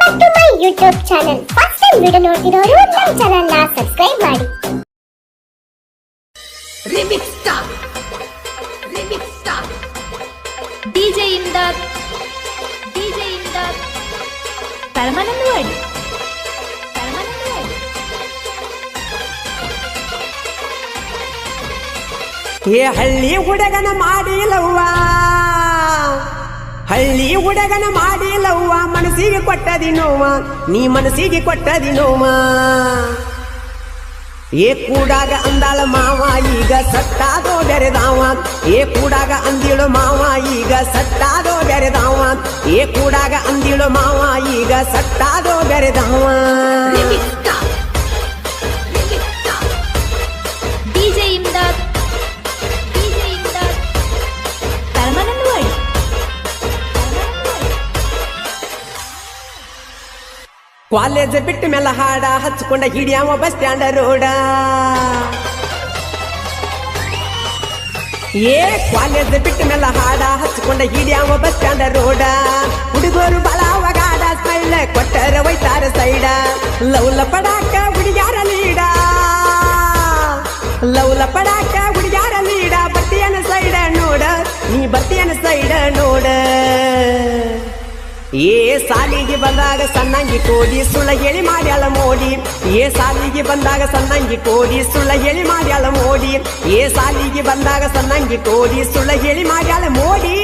Back to my YouTube channel. First time video ನೋಡ್ತಿರೋರು ನಮ್ಮ channel ನ ಸಬ್ಸ್ಕ್ರೈಬ್ ಮಾಡಿ. ರಿಮಿಕ್ಸ್ ಸ್ಟಾರ್ ಡಿಜೆ ಇಂದಾದ್ ಪರಮಾನಂದವಾಡಿ ಏ ಹಳ್ಳಿ ಹುಡುಗನ ಮಾಡಿಲವ್ವ, ಹಳ್ಳಿ ಹುಡುಗನ ಮಾಡಿಲವ್ವ, ಮನಸ್ಸಿಗೆ ಕೊಟ್ಟದಿ ನೋವ, ನೀ ಮನಸ್ಸಿಗೆ ಕೊಟ್ಟದಿ ನೋವ. ಏ ಕೂಡಾಗ ಅಂದಾಳ ಮಾವ ಈಗ ಸಟ್ಟಾದೋ ಬೆರೆದಾವ, ಏ ಕೂಡಾಗ ಅಂದಿಳು ಮಾವ ಈಗ ಸಟ್ಟಾದೋ ಬೆರೆದಾವ, ಏ ಕೂಡಾಗ ಅಂದಿಳು ಮಾವ ಈಗ ಸಟ್ಟಾದೋ ಬೆರೆದಾವ. ಡಿಜೆ ಇಂದಾದ್ ಪರಮಾನಂದವಾಡಿ ಕಾಲೇಜ್ ಬಿಟ್ಟ ಮೇಲೆ ಹಾಡ ಹಚ್ಕೊಂಡ ಹಿಡಿಯಾವ ಬಸ್ ಸ್ಟ್ಯಾಂಡ್ ರೋಡ. ಏ ಕಾಲೇಜ್ ಬಿಟ್ಟ ಮೇಲೆ ಹಾಡ ಹಚ್ಕೊಂಡ ಹಿಡಿಯಾವ ಬಸ್ ಸ್ಟ್ಯಾಂಡ್ ರೋಡ. ಹುಡುಗರು ಬಲಾವಗಾಡ ಸ್ಮೈಲ್ ಕೊಟ್ಟರ ಒಯ್ತಾರ ಸೈಡ. ಲವ್ಲ ಪಡಾಕ ಹುಡುಗ್ಯಾರ ಲೀಡ, ಲವ್ಲ ಪಡಾಕ ಹುಡುಗ್ಯಾರ ಲೀಡ. ಬಟ್ಟಿಯನ ಸೈಡ ನೋಡ, ನೀ ಬಟ್ಟಿಯನ ಸೈಡ ನೋಡ. ಏ ಸಾಲಿಗೆ ಬಂದಾಗ ಸಣ್ಣಂಗಿ ಕೋಡಿ ಸುಳ್ಳ ಹೇಳಿ ಮಾಡ್ಯಾಳ ಮೋಡಿ, ಏ ಸಾಲಿಗೆ ಬಂದಾಗ ಸಣ್ಣಂಗಿ ಕೋಡಿ ಸುಳ್ಳ ಹೇಳಿ ಮಾಡ್ಯಾಳ ಮೋಡಿ, ಏ ಸಾಲಿಗೆ ಬಂದಾಗ ಸಣ್ಣಂಗಿ ಕೋಡಿ ಸುಳ್ಳ ಹೇಳಿ ಮಾಡ್ಯಾಳ ಮೋಡಿ.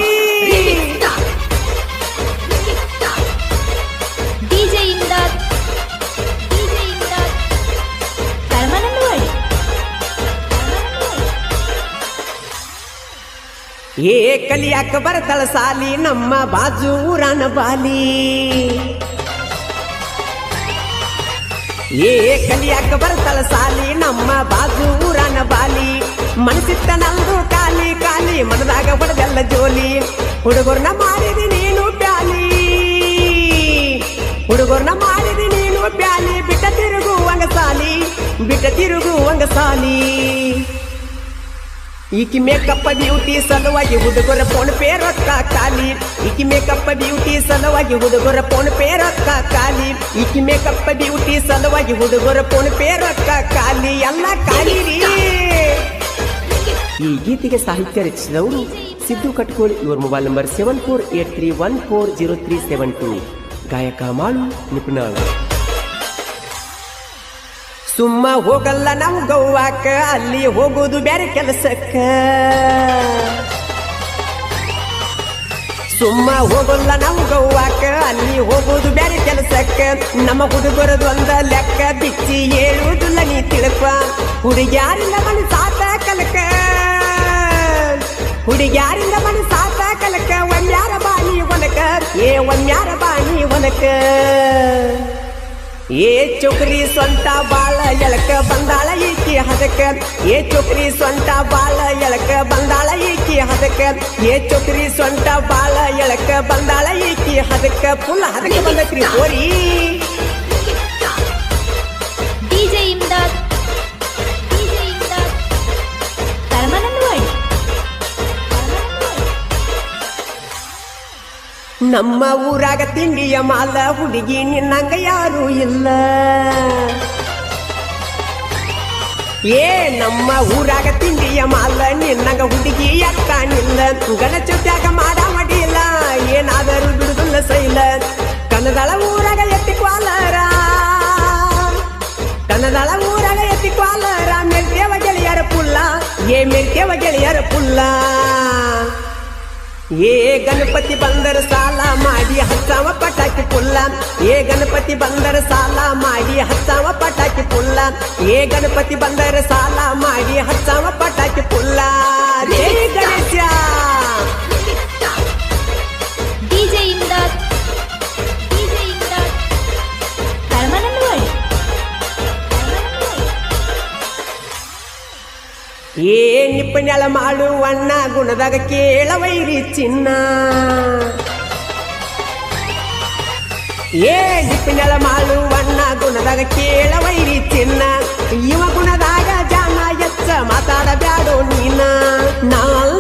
ಡಿಜೆ ಇಂದಾದ್ ಪರಮಾನಂದವಾಡಿ ಏ ಕಲಿಯಾಕ ಬರತಳ ಸಾಲಿ ನಮ್ಮ ಬಾಜು ಊರನ ಬಾಲಿ. ಏ ಕಲಿಯಾಕ ಬರತಳ ಸಾಲಿ ನಮ್ಮ ಬಾಜು ಊರನ ಬಾಲಿ. ಮನಸ್ಸಿತ್ತ ನಂದು ಕಾಲಿ ಕಾಲಿ ಮನದಾಗ ಹೊಡೆದೆಲ್ಲ ಜೋಲಿ. ಹುಡುಗರ್ನ ಮಾಡಿದಿ ನೀನು ಪ್ಯಾಲಿ, ಹುಡುಗರ್ನ ಮಾಡಿದಿ ನೀನು ಪ್ಯಾಲಿ. ಬಿಟ್ಟ ತಿರುಗುವಂಗ ಸಾಲಿ, ಬಿಟ್ಟ ತಿರುಗುವಂಗ ಸಾಲಿ. ಈಕಿ ಮೇಕಪ್ ಬ್ಯೂಟಿ ಸಲುವಾಗಿ ಹುಡುಗರ ಫೋನ್ ಪೇ ರೊಕ್ಕ ಖಾಲಿ, ಈಕಿ ಮೇಕಪ್ ಬ್ಯೂಟಿ ಸಲುವಾಗಿ ಹುಡುಗರ ಫೋನ್ ಪೇ ರೊಕ್ಕ ಖಾಲಿ, ಈಕಿ ಮೇಕಪ್ ಬ್ಯೂಟಿ ಸಲುವಾಗಿ ಹುಡುಗರ ಫೋನ್ ಪೇ ರೊಕ್ಕ ಖಾಲಿ, ಎಲ್ಲ ಖಾಲಿ ರೀ. ಈ ಗೀತೆಗೆ ಸಾಹಿತ್ಯ ರಚಿಸಿದವರು ಸಿದ್ದು ಕಟ್ಕೋಳಿ. ಇವರ ಮೊಬೈಲ್ ನಂಬರ್ 7483140372. ಗಾಯಕ ಮಾಳು ನಿಪುಣಾಳ. ಸುಮ್ಮ ಹೋಗಲ್ಲ ನಾವು ಗೋವಾಕ, ಅಲ್ಲಿ ಹೋಗೋದು ಬೇರೆ ಕೆಲಸಕ್ಕ. ಸುಮ್ಮ ಹೋಗಲ್ಲ ನಾವು ಗೋವಾಕ, ಅಲ್ಲಿ ಹೋಗೋದು ಬೇರೆ ಕೆಲಸಕ್ಕ. ನಮ್ಮ ಹುಡುಗರದು ಒಂದ ಲೆಕ್ಕ, ಬಿಚ್ಚಿ ಹೇಳುವುದಿಲ್ಲ ನೀ ತಿಳ್ಕ. ಹುಡುಗ್ಯಾರಿಂದ ಮನ ಸಾತ ಕಲಕ, ಹುಡುಗ್ಯಾರಿಂದ ಮನ ಸಾತ ಕಲಕ. ಒಂದ್ಯಾರ ಬಾಣಿ ಒನಕ, ಏ ಒಂದ್ಯಾರ ಬಾಣಿ ಒನಕ. ಏ ಚೋಕ್ರಿ ಸೊಂಟ ಬಾಳ ಎಳಕ ಬಂದಾಳ ಈಕಿ ಹದಕ, ಏ ಚೋಕ್ರಿ ಸೊಂಟ ಬಾಳ ಎಳಕ ಬಂದಾಳ ಈಕಿ ಹದಕ, ಏ ಚೋಕ್ರಿ ಸೊಂಟ ಬಾಳ ಎಳಕ ಬಂದಾಳ ಈಕಿ ಹದಕ. ಫುಲ್ ಹದಕ ಬಂದಕ್ರಿ ಹೋರಿ. ಡಿಜೆ ಇಂದಾದ್ ಪರಮಾನಂದವಾಡಿ ನಮ್ಮ ಊರಾಗ ತಿಂಡಿಯ ಮಾಲ, ಹುಡುಗಿ ನಿನ್ನಂಗ ಯಾರು ಇಲ್ಲ. ಏ ನಮ್ಮ ಊರಾಗ ತಿಂಡಿಯ ಮಾಲ, ನಿನ್ನಂಗ ಹುಡುಗಿ ಯಾಕಾನಿಲ್ಲ. ಗಣಚುತ್ಯಾಗ ಮಾಡ ಮಡಿಲ್ಲ, ಏನಾದರೂ ಬಿಡುದಿಲ್ಲ ಸೈಲ. ಕನ್ನದಳ ಊರಾಗ ಎತ್ತಿ ಕ್ವಾಲರ, ಕನ್ನದಳ ಊರಾಗ ಎತ್ತಿ ಕ್ವಾಲರ. ಮೆಲ್ತೇವ ಗೆಳೆಯರ ಪುಲ್ಲ, ಏ ಮೆಲ್ತೇವ ಗೆಳೆಯರ ಪುಲ್ಲ. ಏ ಗಣಪತಿ ಬಂದರ ಸಾಲ ಮಾಡಿ ಹಚ್ಚಾವ ಪಟಾಕಿ ಪುಲ್ಲ, ಏ ಗಣಪತಿ ಬಂದರ ಸಾಲ ಮಾಡಿ ಹಚ್ಚಾವ ಪಟಾಕಿ ಪುಲ್ಲ, ಏ ಗಣಪತಿ ಬಂದರ ಸಾಲ ಮಾಡಿ ಹಚ್ಚಾವ ಪಟಾಕಿ ಪುಲ್ಲ. ರೇ ಗಣೇಶ. ಡಿಜೆ ಇಂದಾದ್ ಪರಮಾನಂದವಾಡಿ ಏ ನಿಪ್ಪಣ್ಯಾಳ ಮಾಡುವಣ್ಣ ಗುಣದಾಗ ಕೇಳವೈರಿ ಚಿನ್ನ. ಏ ನಿಪ್ಪಣ್ಯಾಳ ಮಾಡುವಣ್ಣ ಗುಣದಾಗ ಕೇಳವೈರಿ ಚಿನ್ನ. ಇವ ಗುಣದಾಗ ಜಾನ ಎಚ್ಚ ಮಾತಾಡಬ್ಯಾಡೋ ನೀನ. ನಾಲ್